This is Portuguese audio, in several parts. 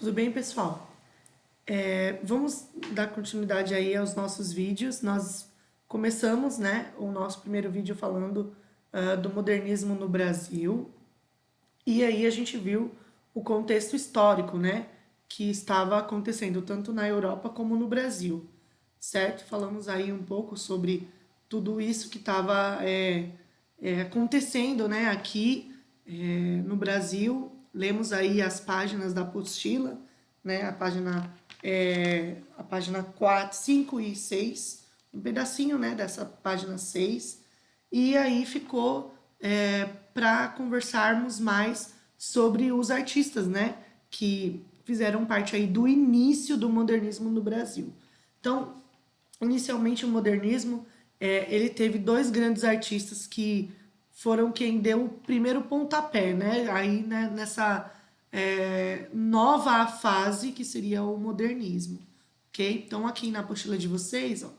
Tudo bem, pessoal? Vamos dar continuidade aí aos nossos vídeos. Nós começamos, né, o nosso primeiro vídeo falando do modernismo no Brasil. E aí a gente viu o contexto histórico, né, que estava acontecendo tanto na Europa como no Brasil, certo? Falamos aí um pouco sobre tudo isso que estava acontecendo, né, aqui no Brasil. Lemos aí as páginas da apostila, né, a página 4, 5 e 6, um pedacinho, né, dessa página 6. E aí ficou para conversarmos mais sobre os artistas, né, que fizeram parte aí do início do modernismo no Brasil. Então, inicialmente o modernismo, ele teve dois grandes artistas que foram quem deu o primeiro pontapé, né, aí né, nessa nova fase que seria o modernismo, ok? Então aqui na apostila de vocês, ó,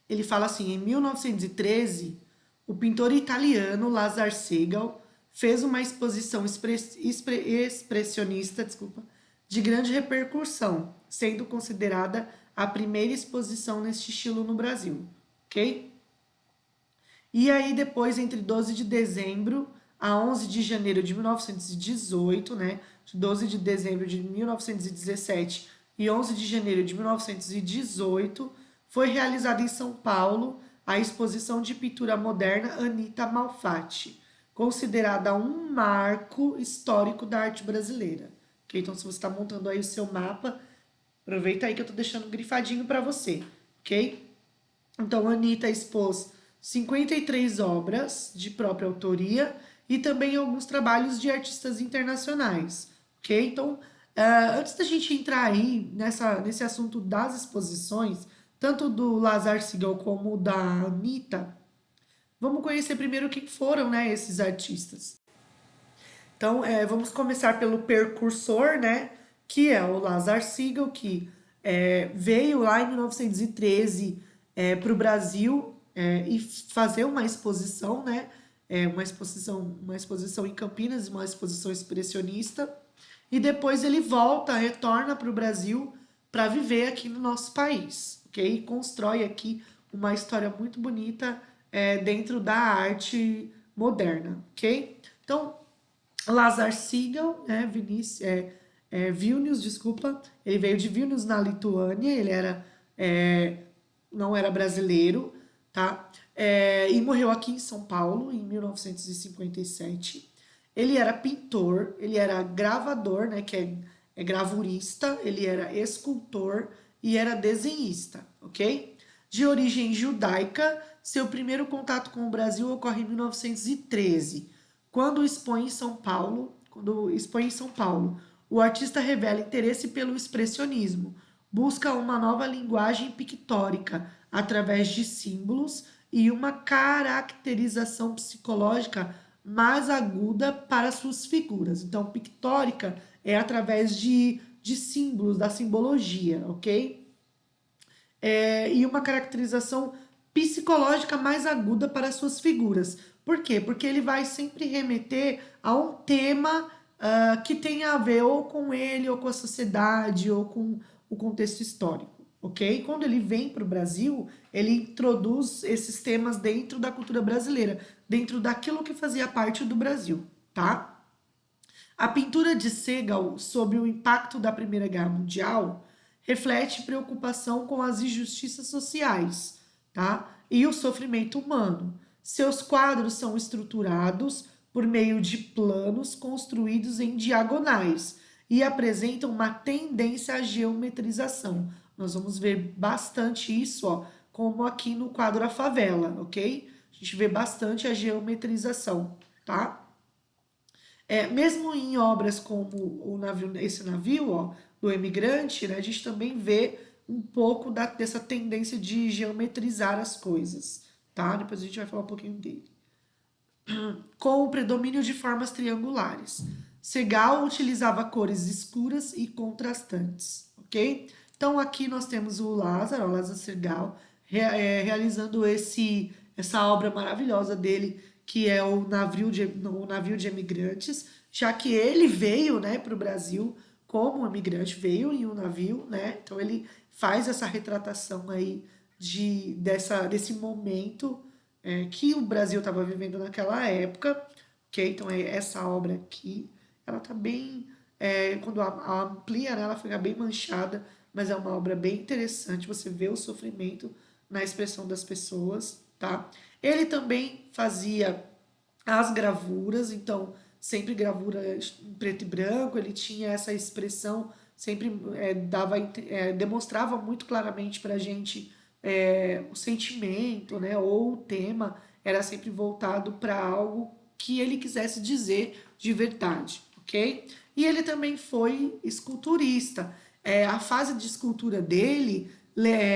ele fala assim: em 1913, o pintor italiano Lazar Segal fez uma exposição expressionista, desculpa, de grande repercussão, sendo considerada a primeira exposição neste estilo no Brasil, ok? E aí depois, entre 12 de dezembro a 11 de janeiro de 1918, né, de 12 de dezembro de 1917 e 11 de janeiro de 1918, foi realizada em São Paulo a exposição de pintura moderna Anita Malfatti, considerada um marco histórico da arte brasileira. Okay? Então, se você está montando aí o seu mapa, aproveita aí que eu estou deixando grifadinho para você, ok? Então, a Anitta expôs 53 obras de própria autoria e também alguns trabalhos de artistas internacionais, ok? Então, antes da gente entrar aí nesse assunto das exposições, tanto do Lazar Segal como da Anitta, vamos conhecer primeiro quem foram, né, esses artistas. Então, vamos começar pelo percursor, né, que é o Lazar Segal, que veio lá em 1913 para o Brasil e fazer uma exposição, né, uma exposição em Campinas, uma exposição expressionista, e depois ele volta, retorna para o Brasil para viver aqui no nosso país, ok? E constrói aqui uma história muito bonita dentro da arte moderna, ok? Então, Lazar Segal, Vilnius, desculpa, ele veio de Vilnius na Lituânia, ele não era brasileiro, tá? E morreu aqui em São Paulo em 1957. Ele era pintor, ele era gravador, né, que é gravurista, ele era escultor e era desenhista, ok? De origem judaica, seu primeiro contato com o Brasil ocorre em 1913, quando expõe em São Paulo, o artista revela interesse pelo expressionismo, busca uma nova linguagem pictórica através de símbolos e uma caracterização psicológica mais aguda para suas figuras. Então, pictórica é através de símbolos, da simbologia, ok? E uma caracterização psicológica mais aguda para suas figuras. Por quê? Porque ele vai sempre remeter a um tema que tenha a ver ou com ele, ou com a sociedade, ou com o contexto histórico, ok? Quando ele vem para o Brasil, ele introduz esses temas dentro da cultura brasileira, dentro daquilo que fazia parte do Brasil, tá? A pintura de Segal sobre o impacto da Primeira Guerra Mundial reflete preocupação com as injustiças sociais, tá? E o sofrimento humano. Seus quadros são estruturados por meio de planos construídos em diagonais e apresentam uma tendência à geometrização. Nós vamos ver bastante isso, ó, como aqui no quadro A Favela, ok? A gente vê bastante a geometrização, tá? Mesmo em obras como esse navio, ó, do Emigrante, né, a gente também vê um pouco dessa tendência de geometrizar as coisas, tá? Depois a gente vai falar um pouquinho dele. Com o predomínio de formas triangulares. Segal utilizava cores escuras e contrastantes, ok? Então aqui nós temos o Lázaro Segal, realizando essa obra maravilhosa dele, que é o navio de Emigrantes, já que ele veio, né, para o Brasil como o imigrante veio em um navio, né? Então ele faz essa retratação aí desse momento que o Brasil estava vivendo naquela época, ok? Então essa obra aqui, ela tá bem, quando amplia, né, ela fica bem manchada, mas é uma obra bem interessante, você vê o sofrimento na expressão das pessoas, tá? Ele também fazia as gravuras, então sempre gravura em preto e branco, ele tinha essa expressão, sempre demonstrava muito claramente para a gente o sentimento, né, ou o tema era sempre voltado para algo que ele quisesse dizer de verdade, ok? E ele também foi esculturista. A fase de escultura dele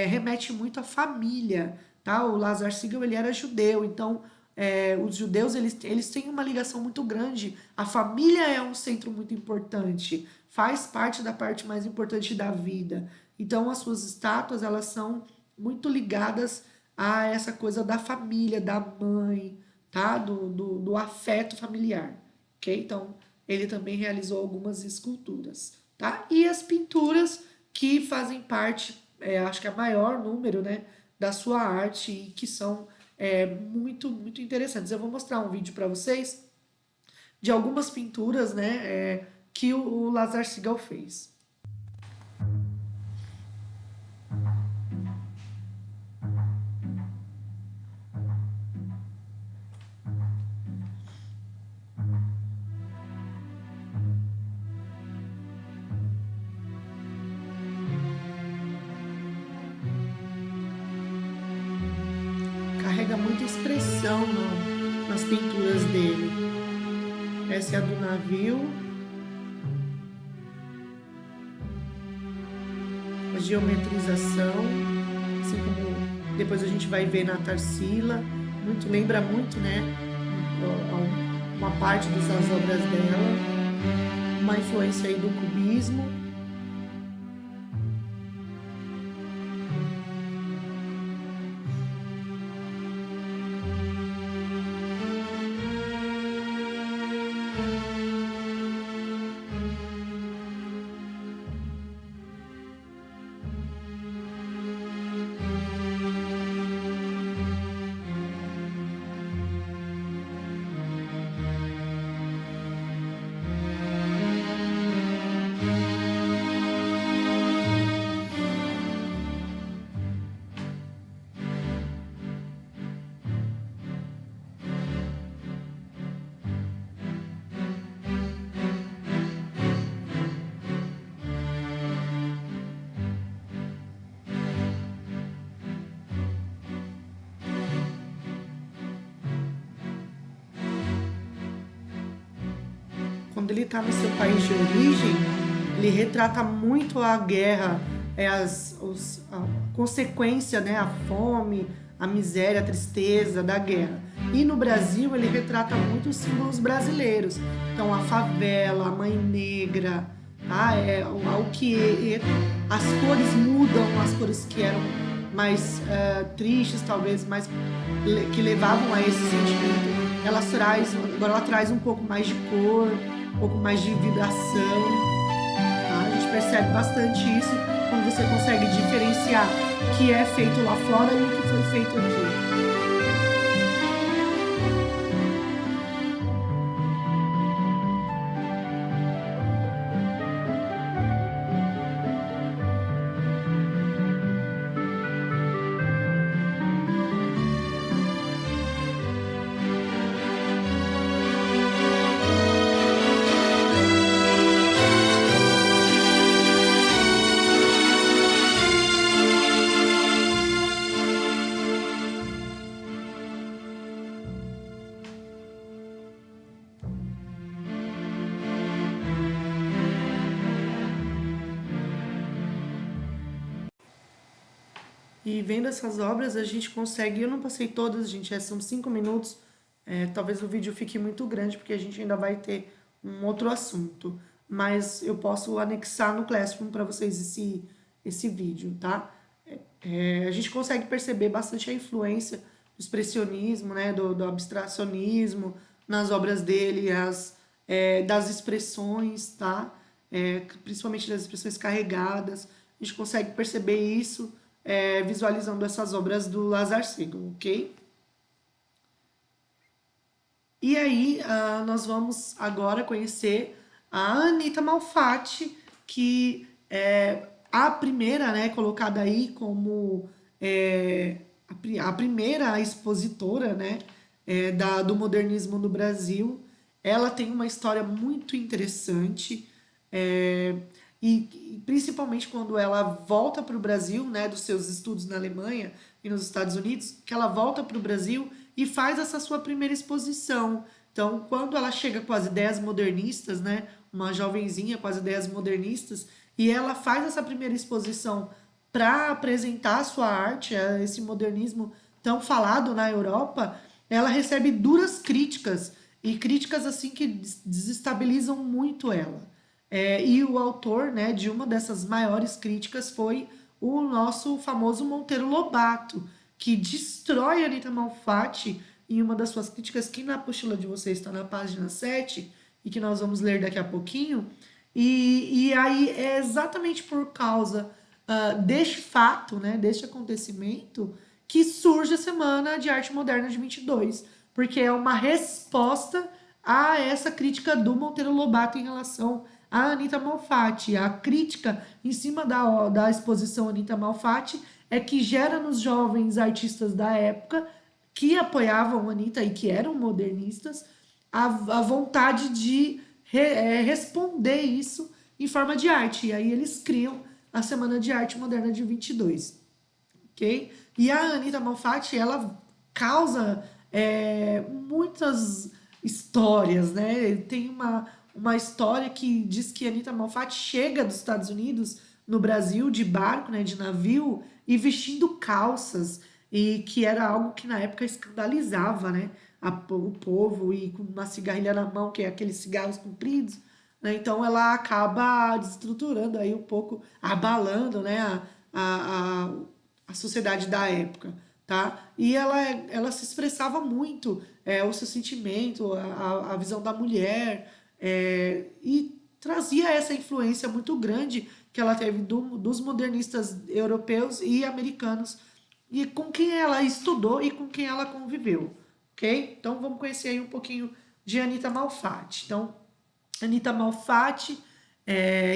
remete muito à família, tá? O Lazar Segal, ele era judeu, então os judeus eles têm uma ligação muito grande. A família é um centro muito importante, faz parte da parte mais importante da vida. Então as suas estátuas elas são muito ligadas a essa coisa da família, da mãe, tá? Do afeto familiar, ok? Então ele também realizou algumas esculturas, tá? E as pinturas que fazem parte, acho que é o maior número, né, da sua arte e que são muito interessantes. Eu vou mostrar um vídeo para vocês de algumas pinturas, né, que o Lazar Segal fez. Carrega muita expressão nas pinturas dele. Essa é a do navio. A geometrização, assim como depois a gente vai ver na Tarsila, lembra muito, né, uma parte dessas obras dela, uma influência aí do cubismo. Quando ele está no seu país de origem, ele retrata muito a guerra, a consequência, né, a fome, a miséria, a tristeza da guerra. E no Brasil ele retrata muito os símbolos brasileiros. Então a favela, a mãe negra, tá? As cores mudam, as cores que eram mais tristes, talvez, mais que levavam a esse sentimento. Agora ela traz um pouco mais de cor, um pouco mais de vibração, tá? A gente percebe bastante isso quando você consegue diferenciar o que é feito lá fora e o que foi feito aqui. E vendo essas obras, a gente consegue... Eu não passei todas, gente, são 5 minutos. Talvez o vídeo fique muito grande, porque a gente ainda vai ter um outro assunto. Mas eu posso anexar no Classroom para vocês esse vídeo, tá? A gente consegue perceber bastante a influência do expressionismo, né, do abstracionismo nas obras dele, das expressões, tá? principalmente das expressões carregadas. A gente consegue perceber isso visualizando essas obras do Lazar Segal, ok? E aí, nós vamos agora conhecer a Anita Malfatti, que é a primeira, né, colocada aí como a primeira expositora, né, do modernismo no Brasil. Ela tem uma história muito interessante, é, e principalmente quando ela volta para o Brasil, né, dos seus estudos na Alemanha e nos Estados Unidos, que ela volta para o Brasil e faz essa sua primeira exposição. Então, quando ela chega com as ideias modernistas, né, uma jovenzinha com as ideias modernistas, e ela faz essa primeira exposição para apresentar a sua arte, esse modernismo tão falado na Europa, ela recebe duras críticas, e críticas assim que desestabilizam muito ela. E o autor, né, de uma dessas maiores críticas foi o nosso famoso Monteiro Lobato, que destrói a Anita Malfatti em uma das suas críticas, que na apostila de vocês está na página 7 e que nós vamos ler daqui a pouquinho. E aí é exatamente por causa deste fato, né, deste acontecimento, que surge a Semana de Arte Moderna de 22, porque é uma resposta a essa crítica do Monteiro Lobato em relação a Anita Malfatti. A crítica em cima da exposição Anita Malfatti é que gera nos jovens artistas da época que apoiavam a Anitta e que eram modernistas a vontade de responder isso em forma de arte. E aí eles criam a Semana de Arte Moderna de 22, ok? E a Anita Malfatti, ela causa muitas histórias, né? Tem uma história que diz que a Anita Malfatti chega dos Estados Unidos no Brasil de barco, né, de navio, e vestindo calças, e que era algo que na época escandalizava, né, o povo, e com uma cigarrilha na mão, que é aqueles cigarros compridos, né? Então ela acaba desestruturando aí um pouco, abalando, né, a, a sociedade da época, tá? E ela se expressava muito o seu sentimento, a visão da mulher, e trazia essa influência muito grande que ela teve dos modernistas europeus e americanos, e com quem ela estudou e com quem ela conviveu, ok? Então vamos conhecer aí um pouquinho de Anita Malfatti. Então, Anita Malfatti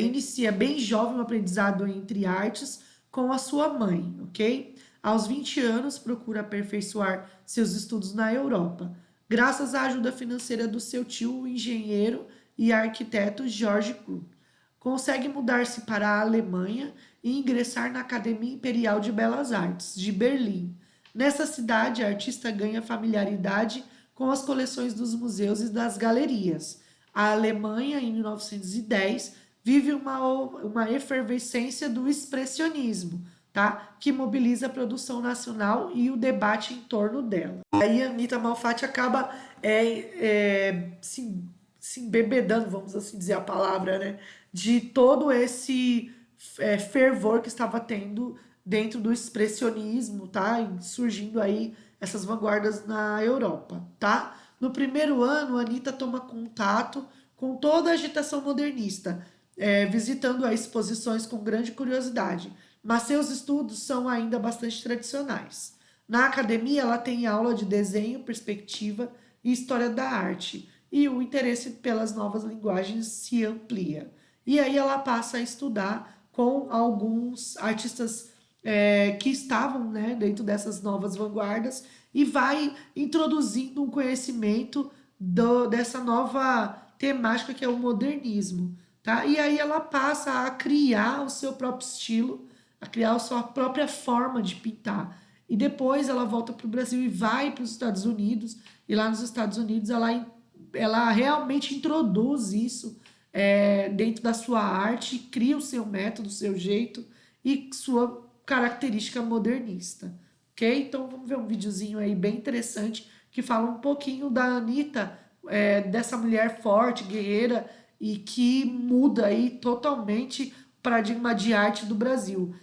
inicia bem jovem o aprendizado entre artes com a sua mãe, ok? Aos 20 anos, procura aperfeiçoar seus estudos na Europa, graças à ajuda financeira do seu tio, o engenheiro e arquiteto George Krupp. Consegue mudar-se para a Alemanha e ingressar na Academia Imperial de Belas Artes, de Berlim. Nessa cidade, a artista ganha familiaridade com as coleções dos museus e das galerias. A Alemanha, em 1910, vive uma efervescência do expressionismo, tá? Que mobiliza a produção nacional e o debate em torno dela. Aí a Anita Malfatti acaba se embebedando, vamos assim dizer a palavra, né? De todo esse fervor que estava tendo dentro do expressionismo, tá? E surgindo aí essas vanguardas na Europa, tá? No primeiro ano, a Anitta toma contato com toda a agitação modernista, visitando as exposições com grande curiosidade, mas seus estudos são ainda bastante tradicionais. Na academia, ela tem aula de desenho, perspectiva e história da arte, e o interesse pelas novas linguagens se amplia. E aí ela passa a estudar com alguns artistas que estavam, né, dentro dessas novas vanguardas, e vai introduzindo um conhecimento dessa nova temática que é o modernismo, tá? E aí ela passa a criar o seu próprio estilo, a criar a sua própria forma de pintar. E depois ela volta para o Brasil e vai para os Estados Unidos, e lá nos Estados Unidos ela realmente introduz isso dentro da sua arte, cria o seu método, o seu jeito e sua característica modernista, ok? Então vamos ver um videozinho aí bem interessante que fala um pouquinho da Anitta, dessa mulher forte, guerreira e que muda aí totalmente o paradigma de arte do Brasil.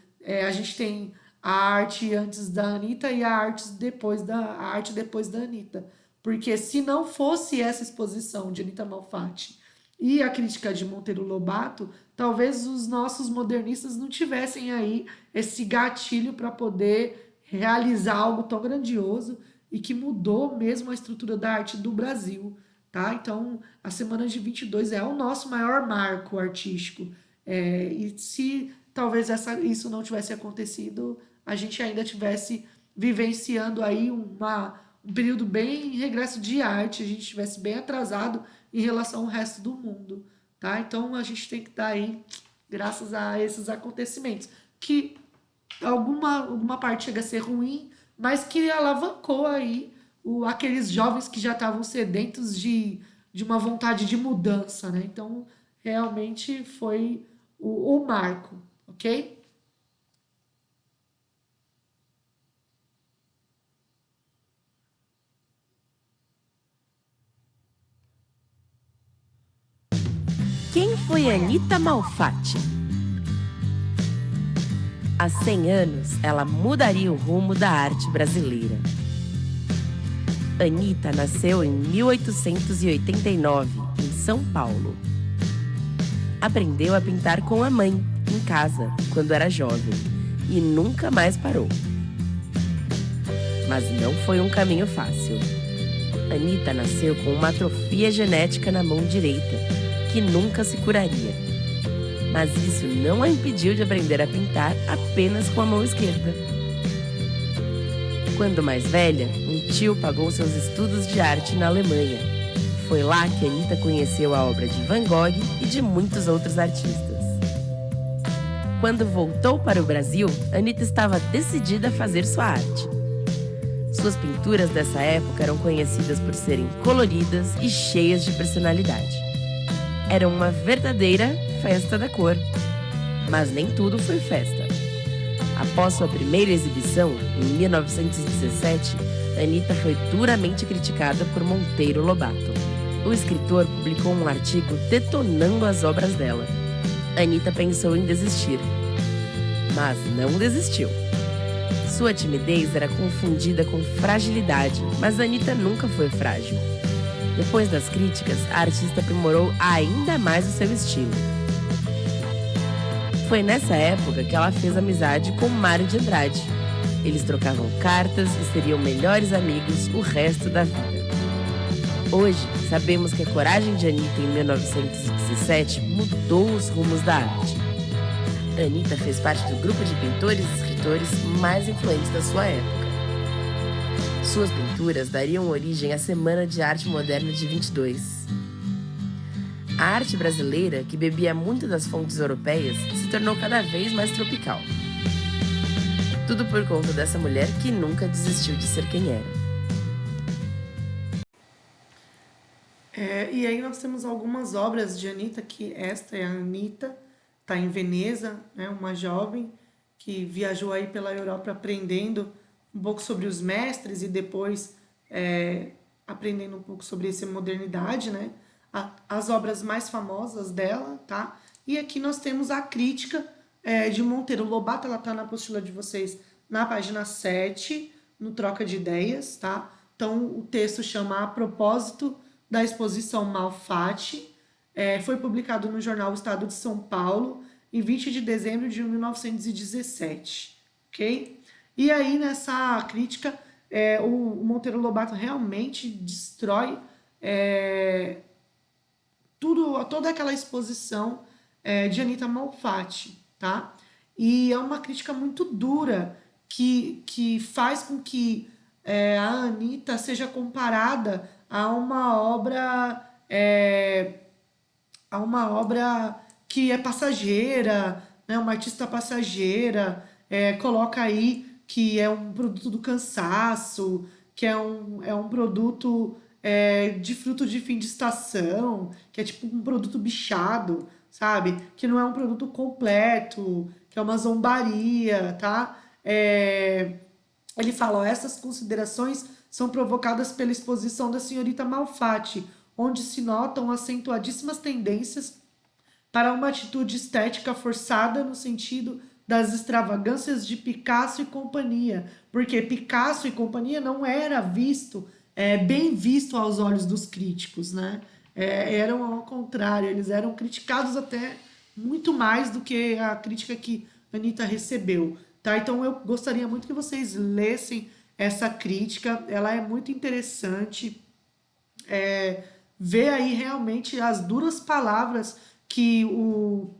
A gente tem a arte antes da Anitta e a arte depois da Anitta. Porque se não fosse essa exposição de Anita Malfatti e a crítica de Monteiro Lobato, talvez os nossos modernistas não tivessem aí esse gatilho para poder realizar algo tão grandioso e que mudou mesmo a estrutura da arte do Brasil, tá? Então, a Semana de 22 é o nosso maior marco artístico. E se talvez isso não tivesse acontecido, a gente ainda tivesse vivenciando aí um período bem regresso de arte, a gente estivesse bem atrasado em relação ao resto do mundo, tá? Então a gente tem que dar aí, graças a esses acontecimentos, que alguma parte chega a ser ruim, mas que alavancou aí aqueles jovens que já estavam sedentos de uma vontade de mudança, né? Então realmente foi o marco, ok? Quem foi Anita Malfatti? Há 100 anos, ela mudaria o rumo da arte brasileira. Anita nasceu em 1889, em São Paulo. Aprendeu a pintar com a mãe, em casa, quando era jovem, e nunca mais parou. Mas não foi um caminho fácil. Anita nasceu com uma atrofia genética na mão direita, que nunca se curaria. Mas isso não a impediu de aprender a pintar apenas com a mão esquerda. Quando mais velha, um tio pagou seus estudos de arte na Alemanha. Foi lá que Anita conheceu a obra de Van Gogh e de muitos outros artistas. Quando voltou para o Brasil, Anita estava decidida a fazer sua arte. Suas pinturas dessa época eram conhecidas por serem coloridas e cheias de personalidade. Era uma verdadeira festa da cor. Mas nem tudo foi festa. Após sua primeira exibição, em 1917, Anita foi duramente criticada por Monteiro Lobato. O escritor publicou um artigo detonando as obras dela. Anita pensou em desistir, mas não desistiu. Sua timidez era confundida com fragilidade, mas Anita nunca foi frágil. Depois das críticas, a artista aprimorou ainda mais o seu estilo. Foi nessa época que ela fez amizade com Mário de Andrade. Eles trocavam cartas e seriam melhores amigos o resto da vida. Hoje, sabemos que a coragem de Anita em 1917 mudou os rumos da arte. Anita fez parte do grupo de pintores e escritores mais influentes da sua época. Suas pinturas dariam origem à Semana de Arte Moderna de 22. A arte brasileira, que bebia muito das fontes europeias, se tornou cada vez mais tropical. Tudo por conta dessa mulher que nunca desistiu de ser quem era. E aí nós temos algumas obras de Anitta, que esta é a Anitta, está em Veneza, né, uma jovem que viajou aí pela Europa aprendendo um pouco sobre os mestres e depois aprendendo um pouco sobre essa modernidade, né? As obras mais famosas dela, tá? E aqui nós temos a crítica de Monteiro Lobato, ela tá na apostila de vocês na página 7, no Troca de Ideias, tá? Então o texto chama A Propósito da Exposição Malfatti, foi publicado no jornal Estado de São Paulo em 20 de dezembro de 1917, ok? E aí nessa crítica o Monteiro Lobato realmente destrói toda aquela exposição de Anita Malfatti, tá? E é uma crítica muito dura que faz com que a Anita seja comparada a uma obra que é passageira, né? Uma artista passageira, coloca aí que é um produto do cansaço, que é um produto de fruto de fim de estação, que é tipo um produto bichado, sabe? Que não é um produto completo, que é uma zombaria, tá? Ele fala, ó, essas considerações são provocadas pela exposição da senhorita Malfatti, onde se notam acentuadíssimas tendências para uma atitude estética forçada no sentido das extravagâncias de Picasso e companhia, porque Picasso e companhia não era bem visto aos olhos dos críticos, né? eram ao contrário, eles eram criticados até muito mais do que a crítica que a Anitta recebeu, tá? Então eu gostaria muito que vocês lessem essa crítica, ela é muito interessante, ver aí realmente as duras palavras que o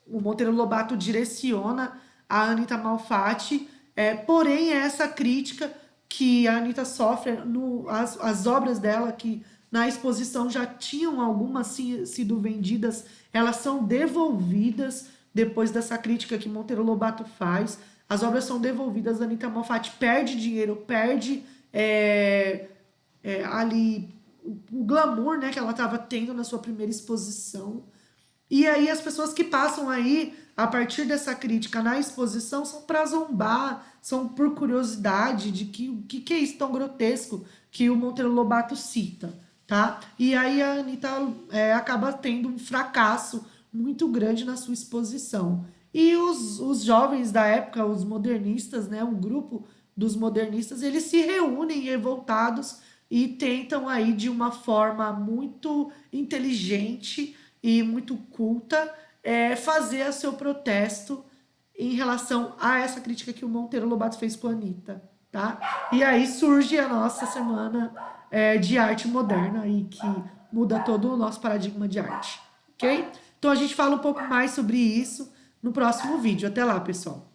Monteiro Lobato direciona a Anitta Malfatti, porém essa crítica que a Anitta sofre, as obras dela que na exposição já tinham algumas sido vendidas, elas são devolvidas depois dessa crítica que Monteiro Lobato faz. As obras são devolvidas, a Anitta Malfatti perde dinheiro, perde ali o glamour, né, que ela estava tendo na sua primeira exposição. E aí as pessoas que passam aí a partir dessa crítica na exposição são para zombar, são por curiosidade de que o que é isso tão grotesco que o Monteiro Lobato cita, tá? E aí a Anitta acaba tendo um fracasso muito grande na sua exposição. E os jovens da época, os modernistas, né, um grupo dos modernistas, eles se reúnem revoltados e tentam aí de uma forma muito inteligente e muito culta fazer o seu protesto em relação a essa crítica que o Monteiro Lobato fez com a Anitta, tá? E aí surge a nossa semana de arte moderna aí que muda todo o nosso paradigma de arte, ok? Então a gente fala um pouco mais sobre isso no próximo vídeo. Até lá, pessoal!